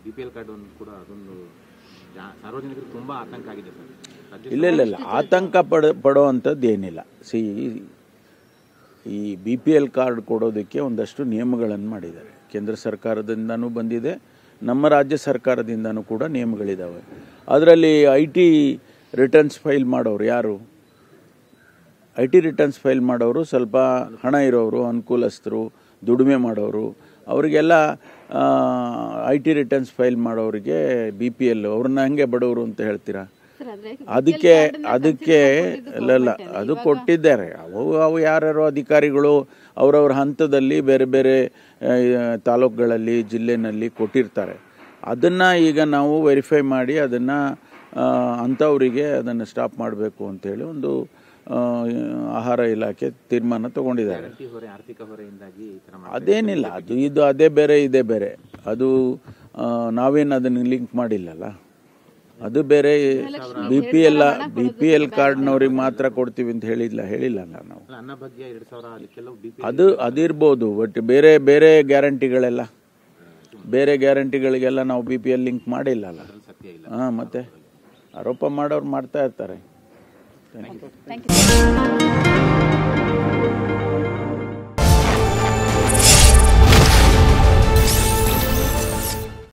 BPL card ಕೂಡ ಅದೊಂದು ಸಾರ್ವಜನಿಕರಿಗೆ ತುಂಬಾ ಆತಂಕ ಆಗಿದೆ ಸರ್. ಇಲ್ಲ ಆತಂಕ ಪಡುವಂಥದ್ದು ಏನಿಲ್ಲ. ಈ BPL ಕಾರ್ಡ್ ಕೊಡೋದಕ್ಕೆ ಒಂದಷ್ಟು ನಿಯಮಗಳನ್ನು ಮಾಡಿದ್ದಾರೆ. ಕೇಂದ್ರ ಸರ್ಕಾರದಿಂದನೂ ಬಂದಿದೆ, ನಮ್ಮ ರಾಜ್ಯ ಸರ್ಕಾರದಿಂದನೂ ಕೂಡ ನಿಯಮಗಳಿದ್ದಾವೆ. ಅದರಲ್ಲಿ IT ರಿಟರ್ನ್ಸ್ ಫೈಲ್ ಮಾಡೋರು ಯಾರು? IT ರಿಟರ್ನ್ಸ್ ಫೈಲ್ ಮಾಡೋರು ಸ್ವಲ್ಪ ಹಣ ಇರೋರು, ಅನುಕೂಲಸ್ಥರು, ದುಡಿಮೆ ಮಾಡೋರು, ಅವರಿಗೆಲ್ಲ IT ರಿಟರ್ನ್ಸ್ ಫೈಲ್ ಮಾಡೋರಿಗೆ BPL ಅವ್ರನ್ನ ಹೆಂಗೆ ಬಡವರು ಅಂತ ಹೇಳ್ತೀರಾ? ಅದಕ್ಕೆ ಇಲ್ಲ ಅದು ಕೊಟ್ಟಿದ್ದಾರೆ. ಅವು ಯಾರ್ಯಾರೋ ಅಧಿಕಾರಿಗಳು ಅವರವ್ರ ಹಂತದಲ್ಲಿ ಬೇರೆ ಬೇರೆ ತಾಲೂಕುಗಳಲ್ಲಿ ಜಿಲ್ಲೆನಲ್ಲಿ ಕೊಟ್ಟಿರ್ತಾರೆ. ಅದನ್ನು ಈಗ ನಾವು ವೆರಿಫೈ ಮಾಡಿ ಅದನ್ನು ಅಂಥವರಿಗೆ ಅದನ್ನು ಸ್ಟಾಪ್ ಮಾಡಬೇಕು ಅಂತೇಳಿ ಒಂದು ಆಹಾರ ಇಲಾಖೆ ತೀರ್ಮಾನ ತಗೊಂಡಿದ್ದಾರೆ. ಅದೇನಿಲ್ಲ, ಅದೇ ಬೇರೆ ಇದೇ ಬೇರೆ. ಅದು ನಾವೇನು ಅದನ್ನು ಲಿಂಕ್ ಮಾಡಿಲ್ಲಲ್ಲ. ಅದು ಬೇರೆ. BPL ಕಾರ್ಡ್ನವ್ರಿಗೆ ಮಾತ್ರ ಕೊಡ್ತೀವಿ ಅಂತ ಹೇಳಿಲ್ಲಲ್ಲ ನಾವು. ಅದಿರ್ಬೋದು, ಬಟ್ ಬೇರೆ ಗ್ಯಾರಂಟಿಗಳಿಗೆಲ್ಲ ನಾವು BPL ಲಿಂಕ್ ಮಾಡಿಲ್ಲಲ್ಲ. ಮತ್ತೆ ಆರೋಪ ಮಾಡೋರು ಮಾಡ್ತಾ ಇರ್ತಾರೆ. Thank you.